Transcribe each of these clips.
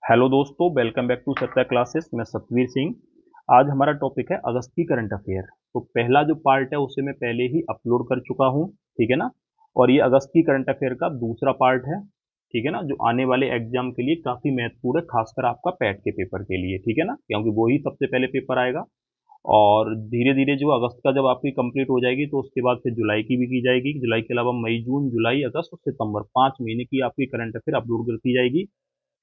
Hello दोस्तों, welcome back to Satya classes. मैं सतवीर सिंह। आज हमारा टॉपिक है अगस्त की करंट अफेयर। तो पहला जो पार्ट है उसे मैं पहले ही अपलोड कर चुका हूँ, ठीक है ना। और ये अगस्त की करंट अफेयर का दूसरा पार्ट है, ठीक है ना, जो आने वाले एग्जाम के लिए काफ़ी महत्वपूर्ण है, खासकर आपका पैट के पेपर के लिए, ठीक है ना, क्योंकि वो ही सबसे पहले पेपर आएगा। और धीरे धीरे जो अगस्त का जब आपकी कंप्लीट हो जाएगी तो उसके बाद फिर जुलाई की भी की जाएगी। जुलाई के अलावा मई, जून, जुलाई, अगस्त और सितंबर 5 महीने की आपकी करंट अफेयर अपलोड कर दी जाएगी,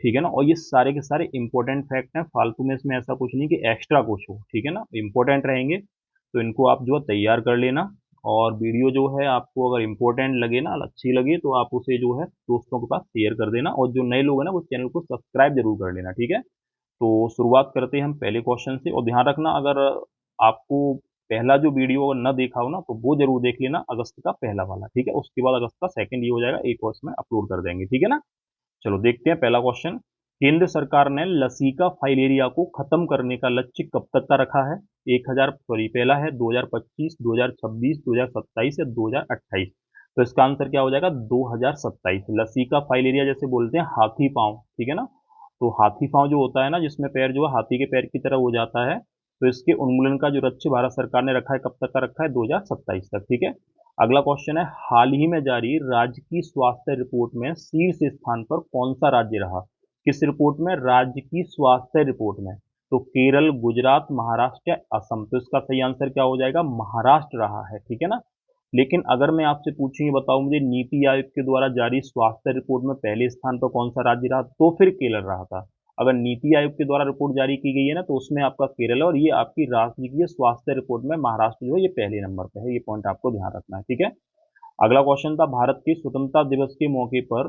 ठीक है ना। और ये सारे के सारे इंपॉर्टेंट फैक्ट हैं, फालतू में इसमें ऐसा कुछ नहीं कि एक्स्ट्रा कुछ हो, ठीक है ना, इंपॉर्टेंट रहेंगे। तो इनको आप जो है तैयार कर लेना। और वीडियो जो है आपको अगर इंपॉर्टेंट लगे ना, अच्छी लगे, तो आप उसे जो है दोस्तों के पास शेयर कर देना। और जो नए लोग हैं ना वो चैनल को सब्सक्राइब जरूर कर लेना, ठीक है। तो शुरुआत करते हैं हम पहले क्वेश्चन से। और ध्यान रखना, अगर आपको पहला जो वीडियो अगर न देखा हो ना तो वो जरूर देख लेना, अगस्त का पहला वाला, ठीक है। उसके बाद अगस्त का सेकंड ये हो जाएगा, एक और इसमें अपलोड कर देंगे, ठीक है ना। चलो देखते हैं पहला क्वेश्चन। केंद्र सरकार ने लसीका फाइलेरिया को खत्म करने का लक्ष्य कब तक का रखा है? 1000, सॉरी, पहला है 2025, 2026, 2027 या 2028। तो इसका आंसर क्या हो जाएगा? 2027। लसीका फाइलेरिया जैसे बोलते हैं हाथी पांव, ठीक है ना। तो हाथी पांव जो होता है ना, जिसमें पैर जो है हाथी के पैर की तरह हो जाता है, तो इसके उन्मूलन का जो लक्ष्य भारत सरकार ने रखा है, कब तक का रखा है? 2027 तक, ठीक है। अगला क्वेश्चन है, हाल ही में जारी राज्य की स्वास्थ्य रिपोर्ट में शीर्ष स्थान पर कौन सा राज्य रहा? किस रिपोर्ट में? राज्य की स्वास्थ्य रिपोर्ट में। तो केरल, गुजरात, महाराष्ट्र या असम। तो इसका सही आंसर क्या हो जाएगा? महाराष्ट्र रहा है, ठीक है ना। लेकिन अगर मैं आपसे पूछूं, ये बताओ मुझे, नीति आयोग के द्वारा जारी स्वास्थ्य रिपोर्ट में पहले स्थान पर कौन सा राज्य रहा? तो फिर केरल रहा था। अगर नीति आयोग के द्वारा रिपोर्ट जारी की गई है ना, तो उसमें आपका केरल है। और ये आपकी राष्ट्रीय स्वास्थ्य रिपोर्ट में महाराष्ट्र जो है ये पहले नंबर पे है। ये पॉइंट आपको ध्यान रखना है, ठीक है। अगला क्वेश्चन था, भारत के स्वतंत्रता दिवस के मौके पर,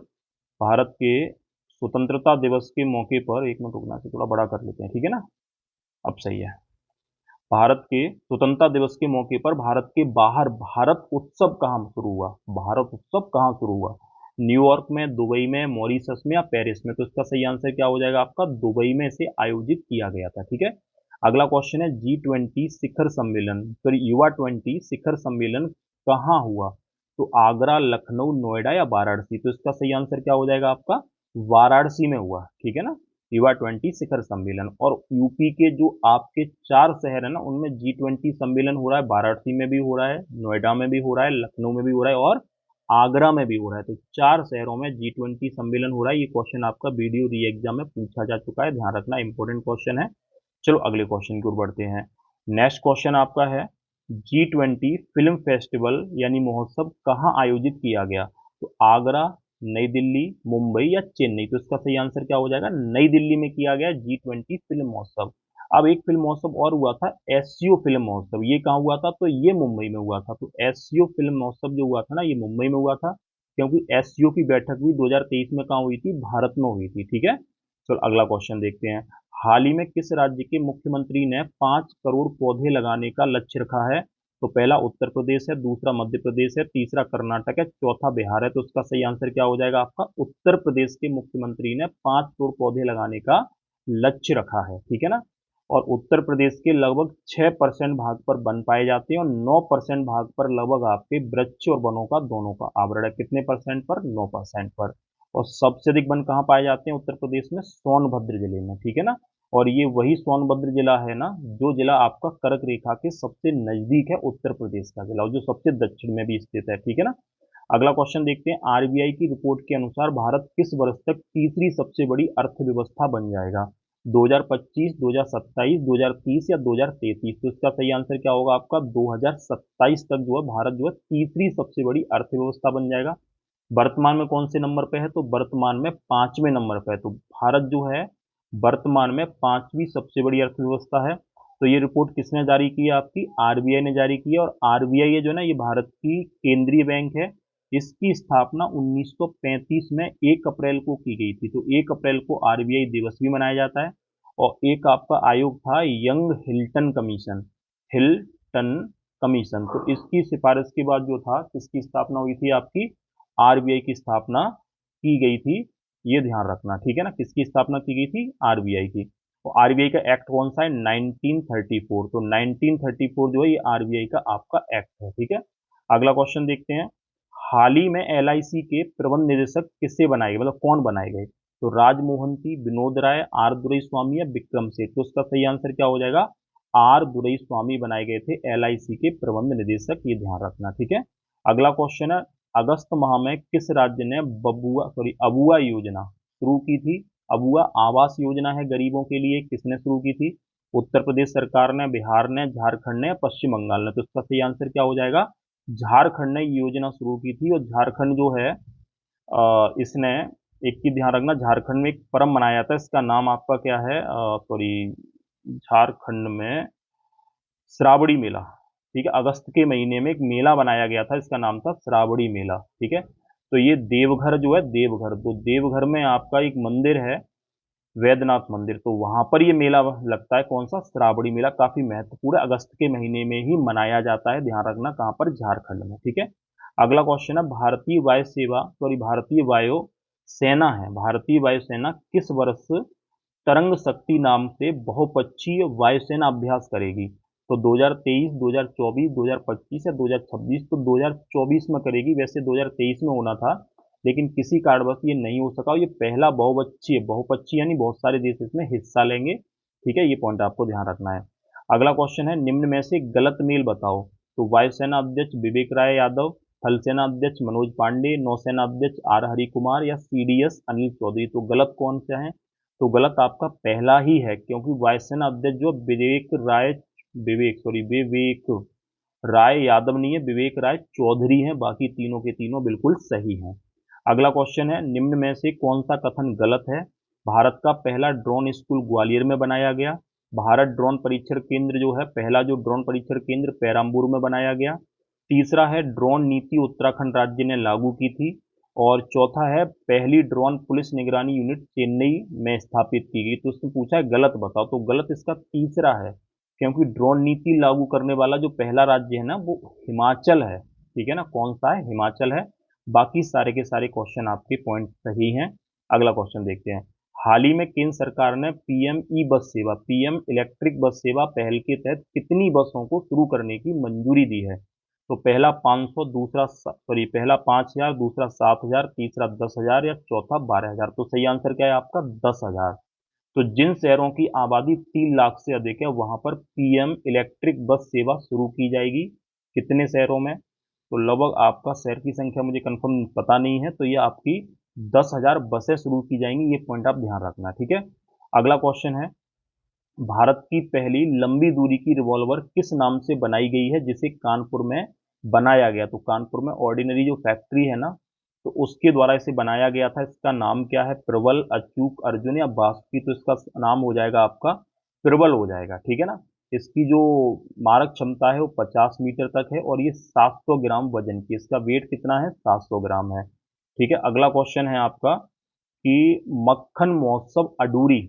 भारत के स्वतंत्रता दिवस के मौके पर, एक मिनट रुकना, से थोड़ा बड़ा कर लेते हैं, ठीक है ना। अब सही है। भारत के स्वतंत्रता दिवस के मौके पर भारत के बाहर भारत उत्सव कहाँ शुरू हुआ? भारत उत्सव कहाँ शुरू हुआ? न्यूयॉर्क में, दुबई में, मॉरिशस में या पेरिस में? तो इसका सही आंसर क्या हो जाएगा आपका? दुबई में इसे आयोजित किया गया था, ठीक है। अगला क्वेश्चन है, G20 शिखर सम्मेलन, सॉरी, युवा 20 शिखर सम्मेलन कहाँ हुआ? तो आगरा, लखनऊ, नोएडा या वाराणसी? तो इसका सही आंसर क्या हो जाएगा आपका? वाराणसी में हुआ, ठीक है ना, युवा 20 शिखर सम्मेलन। और यूपी के जो आपके 4 शहर है ना, उनमें G20 सम्मेलन हो रहा है। वाराणसी में भी हो रहा है, नोएडा में भी हो रहा है, लखनऊ में भी हो रहा है और आगरा में भी हो रहा है। तो 4 शहरों में G20 सम्मेलन हो रहा है। ये क्वेश्चन आपका वीडियो री एग्जाम में पूछा जा चुका है, ध्यान रखना, इंपॉर्टेंट क्वेश्चन है। चलो अगले क्वेश्चन की ओर बढ़ते हैं। नेक्स्ट क्वेश्चन आपका है, G20 फिल्म फेस्टिवल यानी महोत्सव कहाँ आयोजित किया गया? तो आगरा, नई दिल्ली, मुंबई या चेन्नई? तो इसका सही आंसर क्या हो जाएगा? नई दिल्ली में किया गया G20 फिल्म महोत्सव। अब एक फिल्म महोत्सव और हुआ था, एससीओ फिल्म महोत्सव। ये कहाँ हुआ था? तो ये मुंबई में हुआ था। तो एससीओ फिल्म महोत्सव जो हुआ था ना, ये मुंबई में हुआ था, क्योंकि एससीओ की बैठक भी 2023 में कहाँ हुई थी? भारत में हुई थी, ठीक है। चलो अगला क्वेश्चन देखते हैं। हाल ही में किस राज्य के मुख्यमंत्री ने 5 करोड़ पौधे लगाने का लक्ष्य रखा है? तो पहला उत्तर प्रदेश है, दूसरा मध्य प्रदेश है, तीसरा कर्नाटक है, चौथा बिहार है। तो उसका सही आंसर क्या हो जाएगा आपका? उत्तर प्रदेश के मुख्यमंत्री ने 5 करोड़ पौधे लगाने का लक्ष्य रखा है, ठीक है ना। और उत्तर प्रदेश के लगभग 6% भाग पर वन पाए जाते हैं और 9% भाग पर लगभग आपके वृक्ष और वनों का दोनों का आवरण है। कितने परसेंट पर? 9% पर। और सबसे अधिक वन कहाँ पाए जाते हैं उत्तर प्रदेश में? सोनभद्र जिले में, ठीक है ना। और ये वही सोनभद्र जिला है ना, जो जिला आपका कर्क रेखा के सबसे नजदीक है, उत्तर प्रदेश का जिला, और जो सबसे दक्षिण में भी स्थित है, ठीक है ना। अगला क्वेश्चन देखते हैं। आरबीआई की रिपोर्ट के अनुसार भारत किस वर्ष तक तीसरी सबसे बड़ी अर्थव्यवस्था बन जाएगा? 2025, 2027, 2030 या 2033? तो इसका सही आंसर क्या होगा आपका? 2027 तक जो है भारत जो है तीसरी सबसे बड़ी अर्थव्यवस्था बन जाएगा। वर्तमान में कौन से नंबर पे है? तो वर्तमान में 5वें नंबर पे है। तो भारत जो है वर्तमान में 5वीं सबसे बड़ी अर्थव्यवस्था है। तो ये रिपोर्ट किसने जारी की है? आपकी आरबीआई ने जारी की है। और आरबीआई जो है ना, ये भारत की केंद्रीय बैंक है। इसकी स्थापना 1935 में 1 अप्रैल को की गई थी। तो 1 अप्रैल को आरबीआई दिवस भी मनाया जाता है। और एक आपका आयोग था, young Hilton commission, Hilton commission. तो इसकी सिफारिश के बाद जो था, किसकी स्थापना हुई थी? आपकी आरबीआई की स्थापना की गई थी। ये ध्यान रखना, ठीक है ना, किसकी स्थापना की गई थी? आरबीआई की। तो आरबीआई का एक्ट कौन सा है? 1934। तो 1934 जो है ये आरबीआई का आपका एक्ट है, ठीक है। अगला क्वेश्चन देखते हैं। हाल ही में एलआईसी के प्रबंध निदेशक किससे बनाए गए, मतलब कौन बनाए गए? तो राजमोहन सिंह, विनोद राय, आर दुरईस्वामी या विक्रम सेठ। तो उसका सही आंसर क्या हो जाएगा, आर दुरईस्वामी बनाए गए थे एलआईसी के प्रबंध निदेशक, ये ध्यान रखना, ठीक है। अगला क्वेश्चन है, अगस्त माह में किस राज्य ने अबुआ योजना शुरू की थी। अबुआ आवास योजना है गरीबों के लिए, किसने शुरू की थी, उत्तर प्रदेश सरकार ने, बिहार ने, झारखंड ने या पश्चिम बंगाल ने। तो इसका सही आंसर क्या हो जाएगा, झारखंड ने ये योजना शुरू की थी। और झारखंड जो है इसने, एक चीज ध्यान रखना, झारखंड में एक पर्व मनाया जाता है, इसका नाम आपका क्या है, सॉरी, झारखंड में श्रावणी मेला, ठीक है। अगस्त के महीने में एक मेला बनाया गया था, इसका नाम था श्रावणी मेला, ठीक है। तो ये देवघर जो है, देवघर, तो देवघर में आपका एक मंदिर है, वैद्यनाथ मंदिर, तो वहां पर ये मेला लगता है, कौन सा, श्रावणी मेला, काफी महत्वपूर्ण है, अगस्त के महीने में ही मनाया जाता है, ध्यान रखना, कहाँ पर, झारखंड में, ठीक है। अगला क्वेश्चन है, भारतीय वायु सेवा, सॉरी, भारतीय वायु सेना है, भारतीय वायुसेना किस वर्ष तरंग शक्ति नाम से बहुपक्षीय वायुसेना अभ्यास करेगी। तो 2023, 2024, 2025 या 2026। तो 2024 में करेगी, वैसे 2023 में होना था, लेकिन किसी कारणवश ये नहीं हो सका। ये पहला बहुपक्षीय, बहुपक्षीय यानी बहुत सारे देश इसमें हिस्सा लेंगे, ठीक है, ये पॉइंट आपको ध्यान रखना है। अगला क्वेश्चन है, निम्न में से गलत मेल बताओ। तो वायुसेना अध्यक्ष विवेक राय यादव, थल सेना अध्यक्ष मनोज पांडे, नौसेना अध्यक्ष आर हरि कुमार या सीडीएस अनिल चौधरी। तो गलत कौन सा है, तो गलत आपका पहला ही है, क्योंकि वायुसेना अध्यक्ष जो विवेक राय यादव नहीं है, विवेक राय चौधरी हैं, बाकी तीनों के तीनों बिल्कुल सही हैं। अगला क्वेश्चन है, निम्न में से कौन सा कथन गलत है। भारत का पहला ड्रोन स्कूल ग्वालियर में बनाया गया। भारत ड्रोन परीक्षण केंद्र जो है, पहला जो ड्रोन परीक्षण केंद्र पेराम्बूर में बनाया गया। तीसरा है, ड्रोन नीति उत्तराखंड राज्य ने लागू की थी। और चौथा है, पहली ड्रोन पुलिस निगरानी यूनिट चेन्नई में स्थापित की गई। तो उसने पूछा है गलत बताओ, तो गलत इसका तीसरा है, क्योंकि ड्रोन नीति लागू करने वाला जो पहला राज्य है ना, वो हिमाचल है, ठीक है ना, कौन सा है, हिमाचल है। बाकी सारे के सारे क्वेश्चन आपके पॉइंट सही हैं। अगला क्वेश्चन देखते हैं, हाल ही में केंद्र सरकार ने पीएम ई बस सेवा, पीएम इलेक्ट्रिक बस सेवा पहल के तहत कितनी बसों को शुरू करने की मंजूरी दी है। तो पहला 500, दूसरा सॉरी, पहला 5000, दूसरा 7000, तीसरा 10,000 या चौथा 12,000। तो सही आंसर क्या है आपका, 10,000। तो जिन शहरों की आबादी 3 लाख से अधिक है, वहां पर पीएम इलेक्ट्रिक बस सेवा शुरू की जाएगी। कितने शहरों में, तो लगभग आपका शहर की संख्या मुझे कंफर्म पता नहीं है, तो ये आपकी 10,000 बसें शुरू की जाएंगी, ये पॉइंट आप ध्यान रखना, ठीक है। अगला क्वेश्चन है, भारत की पहली लंबी दूरी की रिवॉल्वर किस नाम से बनाई गई है, जिसे कानपुर में बनाया गया। तो कानपुर में ऑर्डिनरी जो फैक्ट्री है ना, तो उसके द्वारा इसे बनाया गया था, इसका नाम क्या है, प्रबल, अचूक, अर्जुन या बासुकी। तो इसका नाम हो जाएगा आपका प्रबल हो जाएगा, ठीक है ना। इसकी जो मारक क्षमता है वो 50 मीटर तक है, और ये 700 ग्राम वजन की, इसका वेट कितना है, 700 ग्राम है, ठीक है। अगला क्वेश्चन है आपका कि मक्खन महोत्सव अडूरी,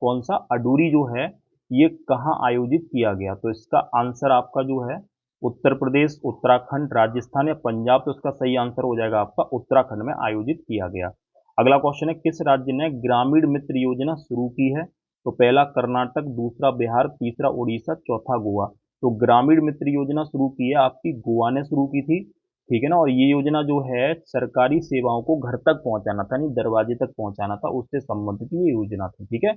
कौन सा, अडूरी जो है, ये कहाँ आयोजित किया गया। तो इसका आंसर आपका जो है, उत्तर प्रदेश, उत्तराखंड, राजस्थान या पंजाब। तो इसका सही आंसर हो जाएगा आपका उत्तराखंड में आयोजित किया गया। अगला क्वेश्चन है, किस राज्य ने ग्रामीण मित्र योजना शुरू की है। तो पहला कर्नाटक, दूसरा बिहार, तीसरा उड़ीसा, चौथा गोवा। तो ग्रामीण मित्र योजना शुरू की है आपकी गोवा ने शुरू की थी, ठीक है ना। और ये योजना जो है, सरकारी सेवाओं को घर तक पहुंचाना था, नहीं दरवाजे तक पहुंचाना था, उससे संबंधित ये योजना थी, ठीक है।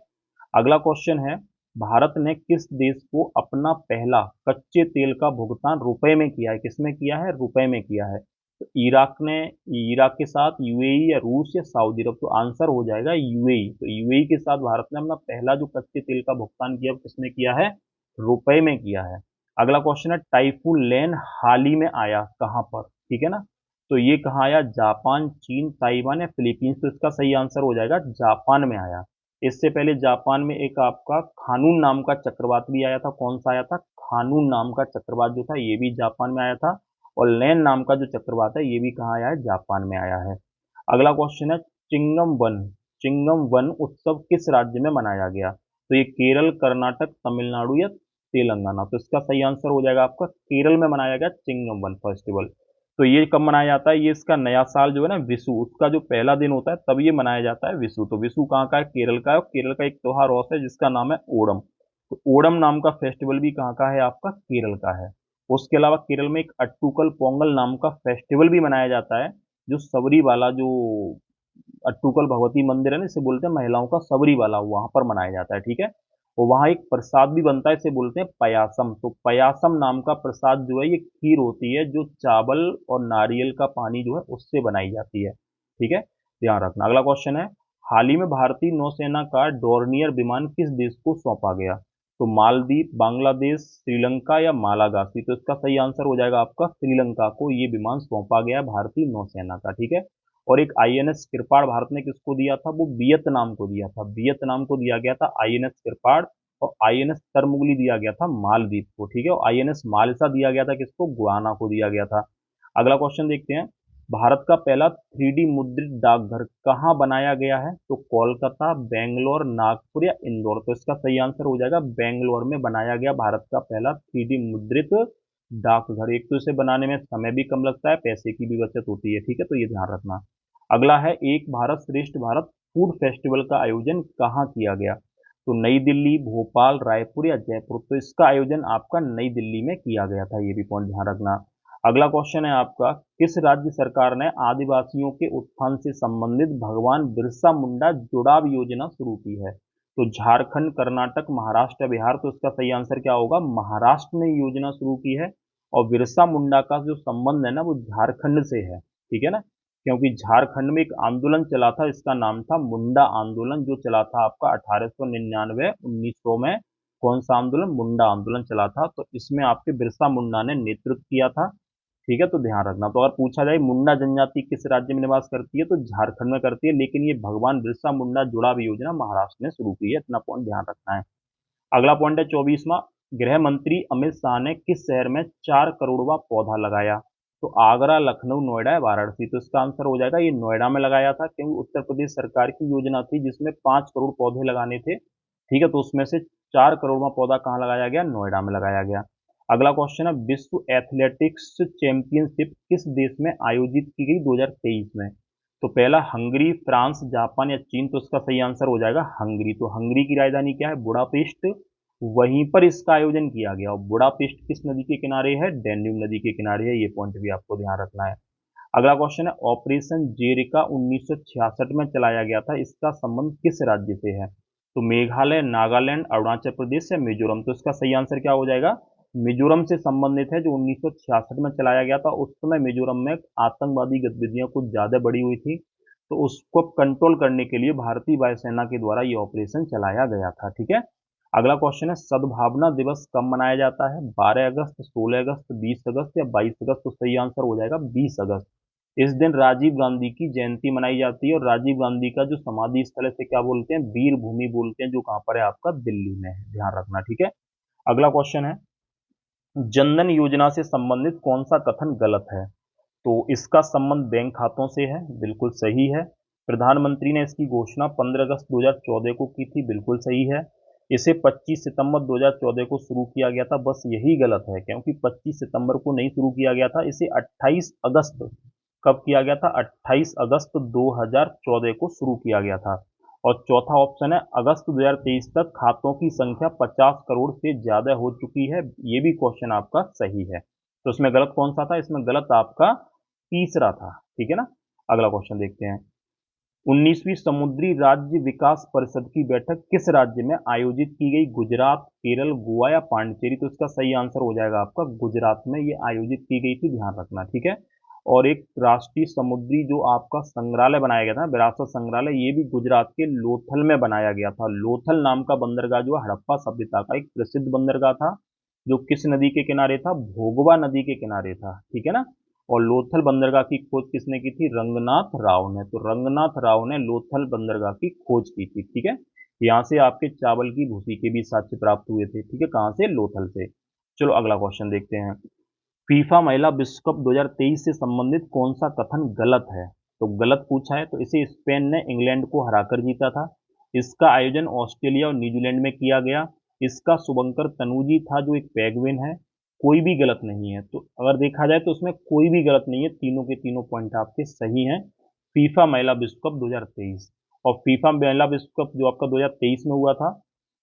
अगला क्वेश्चन है, भारत ने किस देश को अपना पहला कच्चे तेल का भुगतान रुपए में किया है, किसमें किया है, रुपए में किया है। तो इराक ने, इराक के साथ, यूएई या रूस या सऊदी अरब। तो आंसर हो जाएगा यूएई। तो यूएई के साथ भारत ने अपना पहला जो कच्चे तेल का भुगतान किया, किसमें किया है, रुपए में किया है। अगला क्वेश्चन है, टाइफून लेन हाल ही में आया कहाँ पर, ठीक है ना। तो ये कहाँ आया, जापान, चीन, ताइवान या फिलीपींस। तो इसका सही आंसर हो जाएगा जापान में आया। इससे पहले जापान में एक आपका खानून नाम का चक्रवात भी आया था, कौन सा आया था, खानून नाम का चक्रवात जो था, ये भी जापान में आया था। और लैन नाम का जो चक्रवात है, ये भी कहाँ आया है, जापान में आया है। अगला क्वेश्चन है, चिंगम वन उत्सव किस राज्य में मनाया गया। तो ये केरल, कर्नाटक, तमिलनाडु या तेलंगाना। तो इसका सही आंसर हो जाएगा आपका केरल में मनाया गया चिंगम वन फेस्टिवल। तो ये कब मनाया जाता है, ये इसका नया साल जो है ना, विशु, उसका जो पहला दिन होता है तब ये मनाया जाता है विशु। तो विशु कहाँ का है, केरल का है। और केरल का एक त्योहार और है जिसका नाम है ओणम। तो ओणम नाम का फेस्टिवल भी कहाँ का है, आपका केरल का है। उसके अलावा केरल में एक अट्टूकल पोंगल नाम का फेस्टिवल भी मनाया जाता है, जो सबरी वाला जो अट्टूकल भगवती मंदिर है ना, इसे बोलते हैं महिलाओं का सबरी वाला, वहां पर मनाया जाता है, ठीक है। और वहाँ एक प्रसाद भी बनता है, इसे बोलते हैं पयासम। तो पयासम नाम का प्रसाद जो है, ये खीर होती है जो चावल और नारियल का पानी जो है उससे बनाई जाती है, ठीक है, ध्यान रखना। अगला क्वेश्चन है, हाल ही में भारतीय नौसेना का डोर्नियर विमान किस देश को सौंपा गया? तो मालदीव, बांग्लादेश, श्रीलंका या मालागासी? तो इसका सही आंसर हो जाएगा आपका श्रीलंका को ये विमान सौंपा गया भारतीय नौसेना का, ठीक है। और एक आईएनएस किरपाड़ भारत ने किसको दिया था? वो वियतनाम को दिया था, वियतनाम को दिया गया था आईएनएस किरपाड़। और आईएनएस तरमुगली दिया गया था मालदीव को, ठीक है। और आईएनएस मालसा दिया गया था किसको? गुयाना को दिया गया था। अगला क्वेश्चन देखते हैं, भारत का पहला 3D मुद्रित डाकघर कहाँ बनाया गया है? तो कोलकाता, बेंगलोर, नागपुर या इंदौर? तो इसका सही आंसर हो जाएगा बेंगलोर में बनाया गया भारत का पहला 3D मुद्रित डाकघर। एक तो इसे बनाने में समय भी कम लगता है, पैसे की भी बचत होती है, ठीक है, तो ये ध्यान रखना। अगला है, एक भारत श्रेष्ठ भारत फूड फेस्टिवल का आयोजन कहाँ किया गया? तो नई दिल्ली, भोपाल, रायपुर या जयपुर? तो इसका आयोजन आपका नई दिल्ली में किया गया था, ये भी पॉइंट ध्यान रखना। अगला क्वेश्चन है आपका, किस राज्य सरकार ने आदिवासियों के उत्थान से संबंधित भगवान बिरसा मुंडा जुड़ाव योजना शुरू की है? तो झारखंड, कर्नाटक, महाराष्ट्र या बिहार? तो इसका सही आंसर क्या होगा? महाराष्ट्र ने योजना शुरू की है। और बिरसा मुंडा का जो संबंध है ना, वो झारखंड से है, ठीक है ना, क्योंकि झारखंड में एक आंदोलन चला था, इसका नाम था मुंडा आंदोलन, जो चला था आपका 1899 1900 में। कौन सा आंदोलन? मुंडा आंदोलन चला था, तो इसमें आपके बिरसा मुंडा ने नेतृत्व किया था, ठीक है, तो ध्यान रखना। तो अगर पूछा जाए मुंडा जनजाति किस राज्य में निवास करती है, तो झारखंड में करती है, लेकिन ये भगवान बिरसा मुंडा जुड़ाव योजना महाराष्ट्र ने शुरू की है, इतना पॉइंट ध्यान रखना है। अगला पॉइंट है 24वां, गृह मंत्री अमित शाह ने किस शहर में 4 करोड़वा पौधा लगाया? तो आगरा, लखनऊ, नोएडा या वाराणसी? तो इसका आंसर हो जाएगा ये नोएडा में लगाया था, क्योंकि उत्तर प्रदेश सरकार की योजना थी जिसमें 5 करोड़ पौधे लगाने थे, ठीक है, तो उसमें से 4 करोड़वा पौधा कहाँ लगाया गया? नोएडा में लगाया गया। अगला क्वेश्चन है, विश्व एथलेटिक्स चैंपियनशिप किस देश में आयोजित की गई 2023 में? तो पहला हंगरी, फ्रांस, जापान या चीन? तो इसका सही आंसर हो जाएगा हंगरी। तो हंगरी की राजधानी क्या है? बुडापेस्ट। वहीं पर इसका आयोजन किया गया। और बुडापेस्ट किस नदी के किनारे है? डैन्यूब नदी के किनारे है, ये पॉइंट भी आपको ध्यान रखना है। अगला क्वेश्चन है, ऑपरेशन जेरिका 1966 में चलाया गया था, इसका संबंध किस राज्य से है? तो मेघालय, नागालैंड, अरुणाचल प्रदेश या मिजोरम? तो इसका सही आंसर क्या हो जाएगा? मिजोरम से संबंधित है, जो 1966 में चलाया गया था। उस समय मिजोरम में आतंकवादी गतिविधियां कुछ ज्यादा बढ़ी हुई थी, तो उसको कंट्रोल करने के लिए भारतीय वायुसेना के द्वारा ये ऑपरेशन चलाया गया था, ठीक है। अगला क्वेश्चन है, सद्भावना दिवस कब मनाया जाता है? 12 अगस्त, 16 अगस्त, 20 अगस्त या 22 अगस्त? तो सही आंसर हो जाएगा 20 अगस्त। इस दिन राजीव गांधी की जयंती मनाई जाती है, और राजीव गांधी का जो समाधि स्थल है, इसे क्या बोलते हैं? वीर भूमि बोलते हैं, जो कहाँ पर है आपका? दिल्ली में है, ध्यान रखना, ठीक है। अगला क्वेश्चन है, जनधन योजना से संबंधित कौन सा कथन गलत है? तो इसका संबंध बैंक खातों से है, बिल्कुल सही है। प्रधानमंत्री ने इसकी घोषणा 15 अगस्त 2014 को की थी, बिल्कुल सही है। इसे 25 सितंबर 2014 को शुरू किया गया था, बस यही गलत है, क्योंकि 25 सितंबर को नहीं शुरू किया गया था, इसे 28 अगस्त, कब किया गया था? 28 अगस्त 2014 को शुरू किया गया था। और चौथा ऑप्शन है, अगस्त 2023 तक खातों की संख्या 50 करोड़ से ज्यादा हो चुकी है, ये भी क्वेश्चन आपका सही है। तो इसमें गलत कौन सा था? इसमें गलत आपका तीसरा था, ठीक है ना। अगला क्वेश्चन देखते हैं, 19वीं समुद्री राज्य विकास परिषद की बैठक किस राज्य में आयोजित की गई? गुजरात, केरल, गोवा या पांडिचेरी? तो इसका सही आंसर हो जाएगा आपका गुजरात में ये आयोजित की गई थी, ध्यान रखना, ठीक है। और एक राष्ट्रीय समुद्री जो आपका संग्रहालय बनाया गया था, विरासत संग्रहालय, ये भी गुजरात के लोथल में बनाया गया था। लोथल नाम का बंदरगाह जो हड़प्पा सभ्यता का एक प्रसिद्ध बंदरगाह था, जो किस नदी के किनारे था? भोगवा नदी के किनारे था, ठीक है ना। और लोथल बंदरगाह की खोज किसने की थी? रंगनाथ राव ने। तो रंगनाथ राव ने लोथल बंदरगाह की खोज की थी, ठीक है। यहाँ से आपके चावल की भूसी के भी साक्ष्य प्राप्त हुए थे, ठीक है, कहाँ से? लोथल से। चलो अगला क्वेश्चन देखते हैं, फीफा महिला विश्व कप 2023 से संबंधित कौन सा कथन गलत है? तो गलत पूछा है, तो इसे स्पेन ने इंग्लैंड को हराकर जीता था। इसका आयोजन ऑस्ट्रेलिया और न्यूजीलैंड में किया गया। इसका शुभंकर तनूजी था, जो एक पेंगुइन है। कोई भी गलत नहीं है, तो अगर देखा जाए तो उसमें कोई भी गलत नहीं है, तीनों के तीनों पॉइंट आपके सही हैं। फीफा महिला विश्व कप 2023 और फीफा महिला विश्व कप जो आपका 2023 में हुआ था,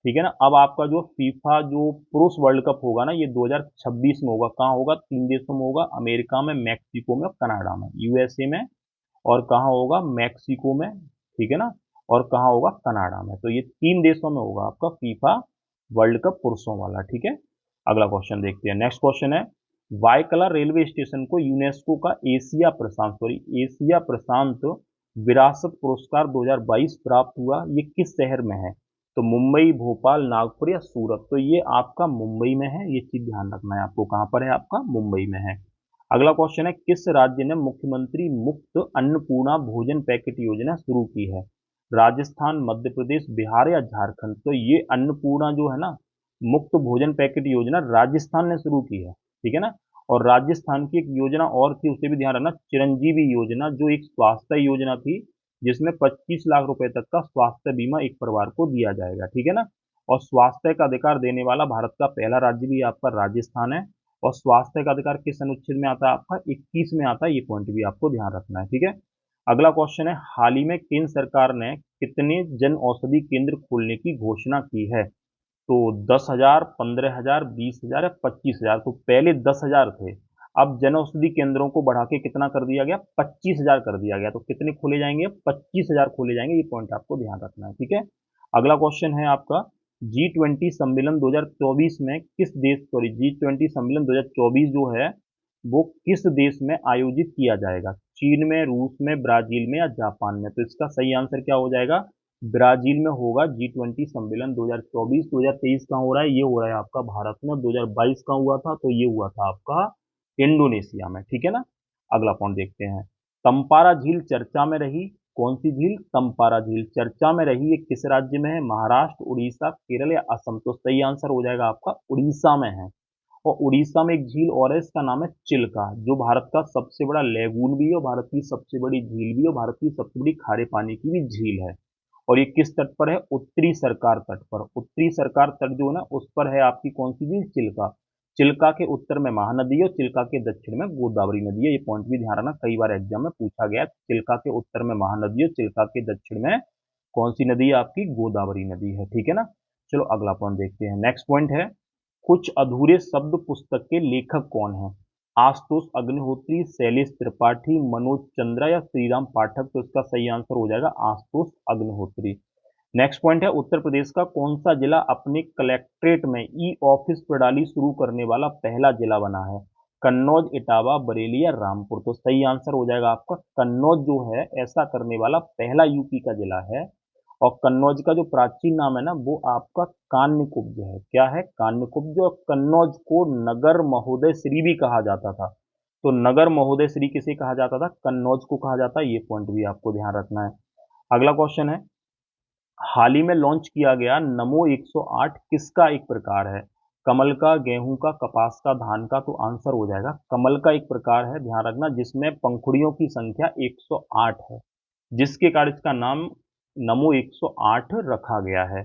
ठीक है ना। अब आपका जो फीफा जो पुरुष वर्ल्ड कप होगा ना, ये 2026 में होगा। कहाँ होगा? 3 देशों में होगा, अमेरिका में, मैक्सिको में और कनाडा में, यूएसए में और कहाँ होगा, मैक्सिको में, ठीक है ना, और कहाँ होगा, कनाडा में। तो ये 3 देशों में होगा आपका फीफा वर्ल्ड कप पुरुषों वाला, ठीक है। अगला क्वेश्चन देखते हैं। नेक्स्ट क्वेश्चन है, वायकला रेलवे स्टेशन को यूनेस्को का एशिया प्रशांत विरासत पुरस्कार 2022 प्राप्त हुआ। ये किस शहर में है? तो मुंबई, भोपाल, नागपुर या सूरत? तो ये आपका मुंबई में है, ये चीज ध्यान रखना है आपको। कहां पर है आपका? मुंबई में है। अगला क्वेश्चन है, किस राज्य ने मुख्यमंत्री मुफ्त अन्नपूर्णा भोजन पैकेट योजना शुरू की है? राजस्थान, मध्य प्रदेश, बिहार या झारखंड? तो ये अन्नपूर्णा जो है ना, मुफ्त भोजन पैकेट योजना राजस्थान ने शुरू की है, ठीक है ना। और राजस्थान की एक योजना और थी, उसे भी ध्यान रखना, चिरंजीवी योजना, जो एक स्वास्थ्य योजना थी, जिसमें 25 लाख रुपए तक का स्वास्थ्य बीमा एक परिवार को दिया जाएगा, ठीक है ना। और स्वास्थ्य का अधिकार देने वाला भारत का पहला राज्य भी आपका राजस्थान है। और स्वास्थ्य का अधिकार किस अनुच्छेद में आता है आपका? 21 में आता है। ये पॉइंट भी आपको ध्यान रखना है, ठीक है। अगला क्वेश्चन है, हाल ही में केंद्र सरकार ने कितने जन औषधि केंद्र खोलने की घोषणा की है? तो 10,000, 15,000, 20,000 या 25,000? तो पहले 10,000 थे, अब जन औषधि केंद्रों को बढ़ा के कितना कर दिया गया? 25,000 कर दिया गया। तो कितने खोले जाएंगे? 25,000 खोले जाएंगे। ये पॉइंट आपको ध्यान रखना है, ठीक है। अगला क्वेश्चन है आपका, G20 सम्मेलन 2024 में किस देश, सॉरी, G20 सम्मेलन 2024 जो है वो किस देश में आयोजित किया जाएगा? चीन में, रूस में, ब्राजील में या जापान में? तो इसका सही आंसर क्या हो जाएगा? ब्राजील में होगा G20 सम्मेलन 2024। 2023 कहाँ हो रहा है? ये हो रहा है आपका भारत में। 2022 कहाँ हुआ था? तो ये हुआ था आपका इंडोनेशिया में, ठीक है ना। अगला पॉइंट देखते हैं, तंपारा झील चर्चा में रही। कौन सी झील? तंपारा झील चर्चा में रही। ये किस राज्य में है? महाराष्ट्र, उड़ीसा, केरल या असम? तो सही आंसर हो जाएगा आपका उड़ीसा में है। और उड़ीसा में एक झील और है, इसका नाम है चिल्का, जो भारत का सबसे बड़ा लेगून भी है और भारत की सबसे बड़ी झील भी है और भारत की सबसे बड़ी खारे पानी की भी झील है। और ये किस तट पर है? उत्तरी सरकार तट पर। उत्तरी सरकार तट जो है ना, उस पर है आपकी कौन सी झील? चिल्का। चिल्का के उत्तर में महानदी है और चिल्का के दक्षिण में गोदावरी नदी है। ये पॉइंट भी ध्यान रखना, कई बार एग्जाम में पूछा गया है। चिल्का के उत्तर में महानदी है, चिल्का के दक्षिण में कौन सी नदी है आपकी? गोदावरी नदी है, ठीक है ना। चलो अगला पॉइंट देखते हैं। नेक्स्ट पॉइंट है, कुछ अधूरे शब्द पुस्तक के लेखक कौन है? आशुतोष अग्निहोत्री, शैलेश त्रिपाठी, मनोज चंद्रा या श्रीराम पाठक? तो इसका सही आंसर हो जाएगा आशुतोष अग्निहोत्री। नेक्स्ट पॉइंट है, उत्तर प्रदेश का कौन सा जिला अपने कलेक्ट्रेट में ई ऑफिस प्रणाली शुरू करने वाला पहला जिला बना है? कन्नौज, इटावा, बरेली या रामपुर? तो सही आंसर हो जाएगा आपका कन्नौज जो है ऐसा करने वाला पहला यूपी का जिला है। और कन्नौज का जो प्राचीन नाम है ना, वो आपका कान्यकुब्ज है। क्या है? कान्यकुब्ज। और कन्नौज को नगर महोदय श्री भी कहा जाता था। तो नगर महोदय श्री किसे कहा जाता था? कन्नौज को कहा जाता है। ये पॉइंट भी आपको ध्यान रखना है। अगला क्वेश्चन है, हाल ही में लॉन्च किया गया नमो 108 किसका एक प्रकार है? कमल का, गेहूं का, कपास का, धान का? तो आंसर हो जाएगा कमल का एक प्रकार है, ध्यान रखना, जिसमें पंखुड़ियों की संख्या 108 है, जिसके कारण इसका नाम नमो 108 रखा गया है।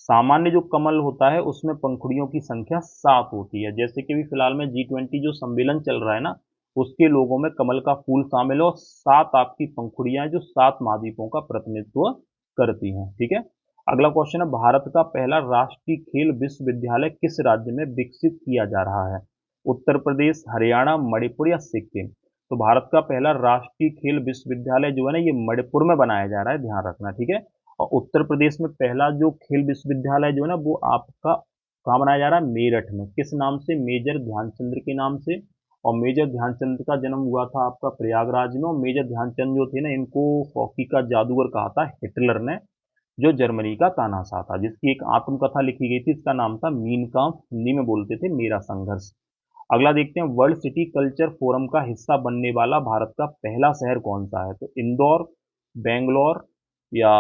सामान्य जो कमल होता है उसमें पंखुड़ियों की संख्या 7 होती है, जैसे कि भी फिलहाल में G20 जो सम्मेलन चल रहा है ना, उसके लोगों में कमल का फूल शामिल है और 7 आपकी पंखुड़ियां हैं जो 7 महाद्वीपों का प्रतिनिधित्व करती हैं, ठीक है। अगला क्वेश्चन है, भारत का पहला राष्ट्रीय खेल विश्वविद्यालय किस राज्य में विकसित किया जा रहा है? उत्तर प्रदेश, हरियाणा, मणिपुर या सिक्किम? तो भारत का पहला राष्ट्रीय खेल विश्वविद्यालय जो है ना, ये मणिपुर में बनाया जा रहा है, ध्यान रखना, ठीक है। और उत्तर प्रदेश में पहला जो खेल विश्वविद्यालय जो है ना, वो आपका कहाँ बनाया जा रहा है? मेरठ में। किस नाम से? मेजर ध्यानचंद्र के नाम से। और मेजर ध्यानचंद का जन्म हुआ था आपका प्रयागराज में। और मेजर ध्यानचंद जो थे ना, इनको हॉकी का जादूगर कहा था हिटलर ने, जो जर्मनी का तानाशाह था, जिसकी एक आत्मकथा लिखी गई थी, इसका नाम था मीन काम्फ, हिंदी में बोलते थे मेरा संघर्ष। अगला देखते हैं, वर्ल्ड सिटी कल्चर फोरम का हिस्सा बनने वाला भारत का पहला शहर कौन सा है? तो इंदौर, बेंगलोर या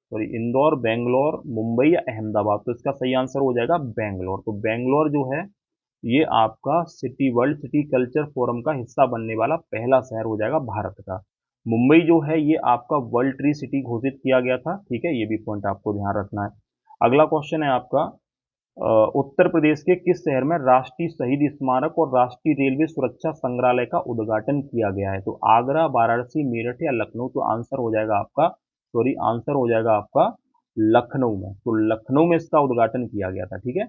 सॉरी इंदौर, बेंगलोर, मुंबई या अहमदाबाद? तो इसका सही आंसर हो जाएगा बेंगलोर। तो बेंगलोर जो है ये आपका वर्ल्ड सिटी कल्चर फोरम का हिस्सा बनने वाला पहला शहर हो जाएगा भारत का। मुंबई जो है ये आपका वर्ल्ड ट्री सिटी घोषित किया गया था, ठीक है, ये भी पॉइंट आपको ध्यान रखना है। अगला क्वेश्चन है आपका, उत्तर प्रदेश के किस शहर में राष्ट्रीय शहीद स्मारक और राष्ट्रीय रेलवे सुरक्षा संग्रहालय का उद्घाटन किया गया है? तो आगरा, वाराणसी, मेरठ या लखनऊ? तो आंसर हो जाएगा आपका, सॉरी, आंसर हो जाएगा आपका लखनऊ में। तो लखनऊ में इसका उद्घाटन किया गया था, ठीक है।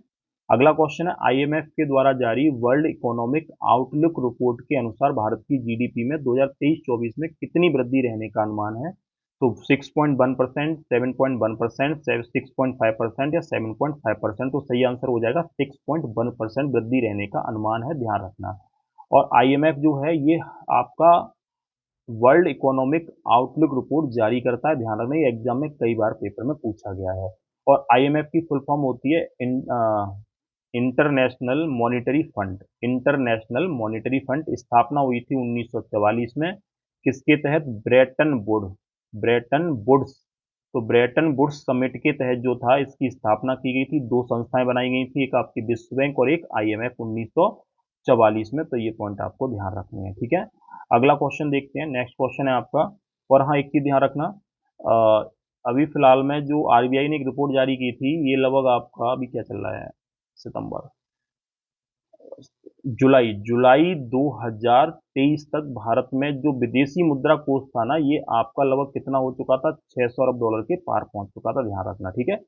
अगला क्वेश्चन है आईएमएफ के द्वारा जारी वर्ल्ड इकोनॉमिक आउटलुक रिपोर्ट के अनुसार भारत की जीडीपी में 2023-24 में कितनी वृद्धि रहने का अनुमान है? तो 6.1%, 7.1%, 6.5% या 7.5%। तो सही आंसर हो जाएगा 6.1% वृद्धि रहने का अनुमान है, ध्यान रखना। और आईएमएफ जो है ये आपका वर्ल्ड इकोनॉमिक आउटलुक रिपोर्ट जारी करता है, ध्यान रखना, ये एग्जाम में कई बार पेपर में पूछा गया है। और आईएमएफ की फुल फॉर्म होती है International Monetary Fund. International Monetary Fund स्थापना हुई थी 1944 में, किसके तहत? Bretton Woods. तो ब्रेटन वुड्स समिट के तहत जो था इसकी स्थापना की गई थी। दो संस्थाएं बनाई गई थी, एक आपकी विश्व बैंक और एक आईएमएफ 1944 में। तो ये पॉइंट आपको ध्यान रखने हैं, ठीक है। अगला क्वेश्चन देखते हैं, नेक्स्ट क्वेश्चन है आपका। और हाँ, एक चीज ध्यान रखना, अभी फिलहाल में जो आरबीआई ने एक रिपोर्ट जारी की थी, ये लगभग आपका अभी क्या चल रहा है, सितंबर, जुलाई 2023 तक भारत में जो विदेशी मुद्रा कोष था ना, ये आपका लगभग कितना हो चुका था? 600 अरब डॉलर के पार पहुंच चुका था, ध्यान रखना, ठीक है।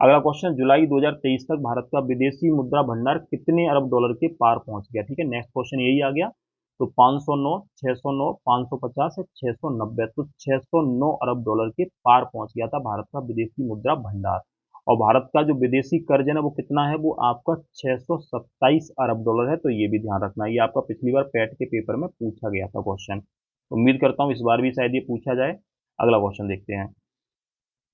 अगला क्वेश्चन, जुलाई 2023 तक भारत का विदेशी मुद्रा भंडार कितने अरब डॉलर के पार पहुंच गया? ठीक है, नेक्स्ट क्वेश्चन यही आ गया। तो 509, 609, 550 या 690। तो 609 अरब डॉलर के पार पहुंच गया था भारत का विदेशी मुद्रा भंडार। और भारत का जो विदेशी कर्ज है ना, वो कितना है? वो आपका 627 अरब डॉलर है। तो ये भी ध्यान रखना, ये आपका पिछली बार पैट के पेपर में पूछा गया था क्वेश्चन। उम्मीद करता हूँ इस बार भी शायद ये पूछा जाए। अगला क्वेश्चन देखते हैं,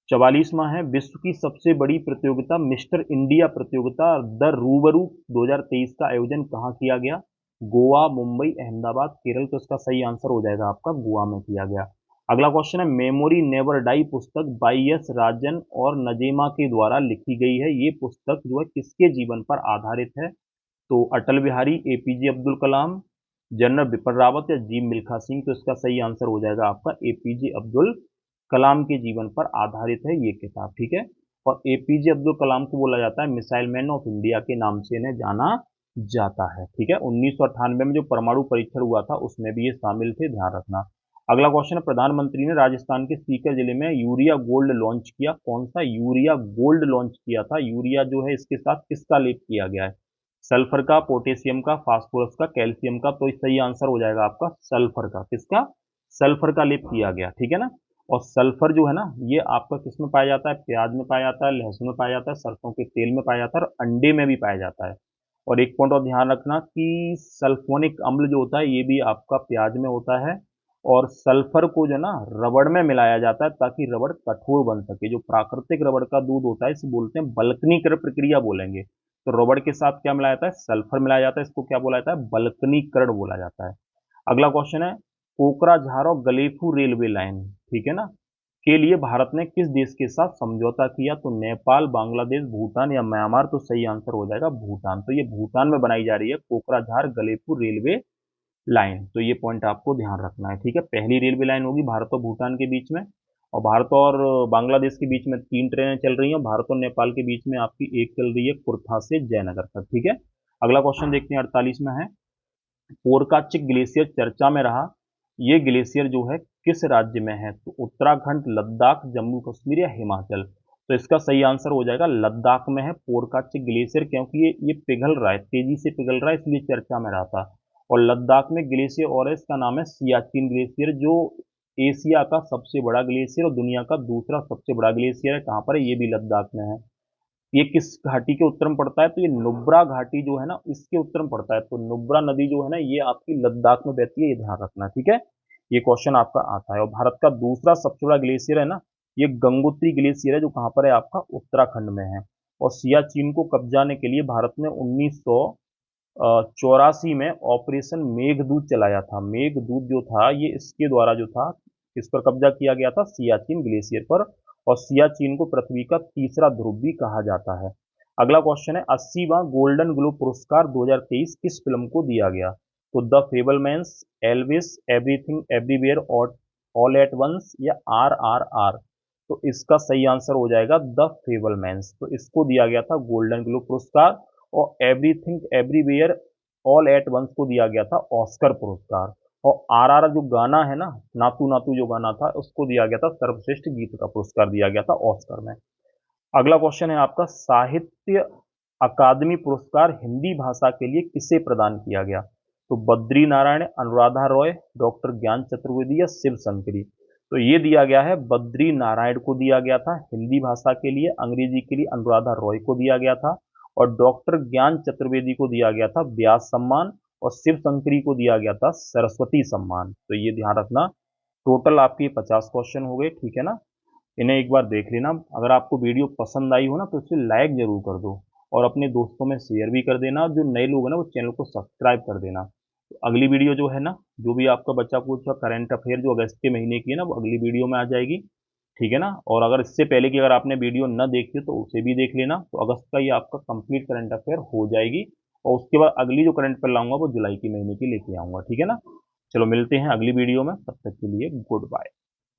44वां है, विश्व की सबसे बड़ी प्रतियोगिता मिस्टर इंडिया प्रतियोगिता द रूबरू 2023 का आयोजन कहाँ किया गया? गोवा, मुंबई, अहमदाबाद, केरल। तो इसका सही आंसर हो जाएगा आपका गोवा में किया गया। अगला क्वेश्चन है, मेमोरी नेवर डाई पुस्तक बाई एस राजन और नजीमा के द्वारा लिखी गई है। ये पुस्तक जो है किसके जीवन पर आधारित है? तो अटल बिहारी, एपीजे अब्दुल कलाम, जनरल बिपिन रावत या जी मिल्खा सिंह। तो इसका सही आंसर हो जाएगा आपका एपीजे अब्दुल कलाम के जीवन पर आधारित है ये किताब, ठीक है। और एपीजे अब्दुल कलाम को बोला जाता है मिसाइल मैन ऑफ इंडिया के नाम से इन्हें जाना जाता है, ठीक है। 1998 में जो परमाणु परीक्षण हुआ था उसमें भी ये शामिल थे, ध्यान रखना। अगला क्वेश्चन है, प्रधानमंत्री ने राजस्थान के सीकर जिले में यूरिया गोल्ड लॉन्च किया। कौन सा यूरिया गोल्ड लॉन्च किया था? यूरिया जो है इसके साथ किसका लेप किया गया है? सल्फर का, पोटेशियम का, फास्फोरस का, कैल्शियम का। तो सही आंसर हो जाएगा आपका सल्फर का। किसका? सल्फर का लेप किया गया, ठीक है ना। और सल्फर जो है ना, ये आपका किस में पाया जाता है? प्याज में पाया जाता है, लहसुन में पाया जाता है, सरसों के तेल में पाया जाता है और अंडे में भी पाया जाता है। और एक पॉइंट और ध्यान रखना कि सल्फोनिक अम्ल जो होता है ये भी आपका प्याज में होता है। और सल्फर को जो है ना रबड़ में मिलाया जाता है ताकि रबड़ कठोर बन सके। जो प्राकृतिक रबड़ का दूध होता है इसे बोलते हैं बल्कनीकरण प्रक्रिया बोलेंगे। तो रबड़ के साथ क्या मिलाया जाता है? सल्फर मिलाया जाता है, इसको क्या बोला जाता है? बल्कनीकरण बोला जाता है। अगला क्वेश्चन है, कोकराझार और गलेफू रेलवे लाइन, ठीक है ना, के लिए भारत ने किस देश के साथ समझौता किया? तो नेपाल, बांग्लादेश, भूटान या म्यांमार। तो सही आंसर हो जाएगा भूटान। तो ये भूटान में बनाई जा रही है कोकराझार गलेफू रेलवे लाइन। तो ये पॉइंट आपको ध्यान रखना है, ठीक है। पहली रेलवे लाइन होगी भारत और भूटान के बीच में। और भारत और बांग्लादेश के बीच में 3 ट्रेनें चल रही हैं। भारत और नेपाल के बीच में आपकी एक चल रही है कुर्था से जयनगर तक, ठीक है। अगला क्वेश्चन देखते हैं, 48 में है, पोरकाचिक ग्लेशियर चर्चा में रहा। ये ग्लेशियर जो है किस राज्य में है? तो उत्तराखंड, लद्दाख, जम्मू कश्मीर या हिमाचल। तो इसका सही आंसर हो जाएगा लद्दाख में है पोरकाचिक ग्लेशियर, क्योंकि ये पिघल रहा है, तेजी से पिघल रहा है, इसलिए चर्चा में रहा था। और लद्दाख में ग्लेशियर और है, इसका नाम है सियाचिन ग्लेशियर, जो एशिया का सबसे बड़ा ग्लेशियर और दुनिया का दूसरा सबसे बड़ा ग्लेशियर है। कहाँ पर है? ये भी लद्दाख में है। ये किस घाटी के उत्तर में पड़ता है? तो ये नुब्रा घाटी जो है ना इसके उत्तर में पड़ता है। तो नुब्रा नदी जो है ना ये आपकी लद्दाख में बहती है, ये ध्यान रखना, ठीक है। ये क्वेश्चन आपका आता है। और भारत का दूसरा सबसे बड़ा ग्लेशियर है ना, ये गंगोत्री ग्लेशियर है, जो कहाँ पर है? आपका उत्तराखंड में है। और सियाचिन को कब्जाने के लिए भारत ने 1984 में ऑपरेशन मेघदूत चलाया था। मेघदूत जो था ये इसके द्वारा जो था किस पर कब्जा किया गया था? सियाचिन ग्लेशियर पर। और सियाचिन को पृथ्वी का तीसरा ध्रुव भी कहा जाता है। अगला क्वेश्चन है, 80वां गोल्डन ग्लोब पुरस्कार 2023 किस फिल्म को दिया गया? तो the Fabelmans, Elvis, everything everywhere all at once या RRR। तो इसका सही आंसर हो जाएगा द फेबलमैन्स। तो इसको दिया गया था गोल्डन ग्लोब पुरस्कार। और everything everywhere all at once को दिया गया था ऑस्कर पुरस्कार। और RRR जो गाना है ना, नातू नातू जो गाना था, उसको दिया गया था सर्वश्रेष्ठ गीत का पुरस्कार दिया गया था ऑस्कर में। अगला क्वेश्चन है आपका, साहित्य अकादमी पुरस्कार हिंदी भाषा के लिए किसे प्रदान किया गया? तो बद्री नारायण, अनुराधा रॉय, डॉक्टर ज्ञान चतुर्वेदी या शिव शंकरी। तो ये दिया गया है, बद्री नारायण को दिया गया था हिंदी भाषा के लिए, अंग्रेजी के लिए अनुराधा रॉय को दिया गया था, और डॉक्टर ज्ञान चतुर्वेदी को दिया गया था व्यास सम्मान, और शिव शंकरी को दिया गया था सरस्वती सम्मान। तो ये ध्यान रखना। टोटल आपके 50 क्वेश्चन हो गए, ठीक है ना। इन्हें एक बार देख लेना। अगर आपको वीडियो पसंद आई हो ना तो इसे लाइक जरूर कर दो, और अपने दोस्तों में शेयर भी कर देना। जो नए लोग हैं ना वो चैनल को सब्सक्राइब कर देना। तो अगली वीडियो जो है ना, जो भी आपका बच्चा पूछा करंट अफेयर जो अगस्त के महीने की है ना, वो अगली वीडियो में आ जाएगी, ठीक है ना। और अगर इससे पहले की अगर आपने वीडियो न देखी हो तो उसे भी देख लेना। तो अगस्त का ये आपका कंप्लीट करंट अफेयर हो जाएगी, और उसके बाद अगली जो करंट अफेयर लाऊंगा वो जुलाई के महीने की लेके आऊंगा, ठीक है ना। चलो मिलते हैं अगली वीडियो में, तब तक के लिए गुड बाय।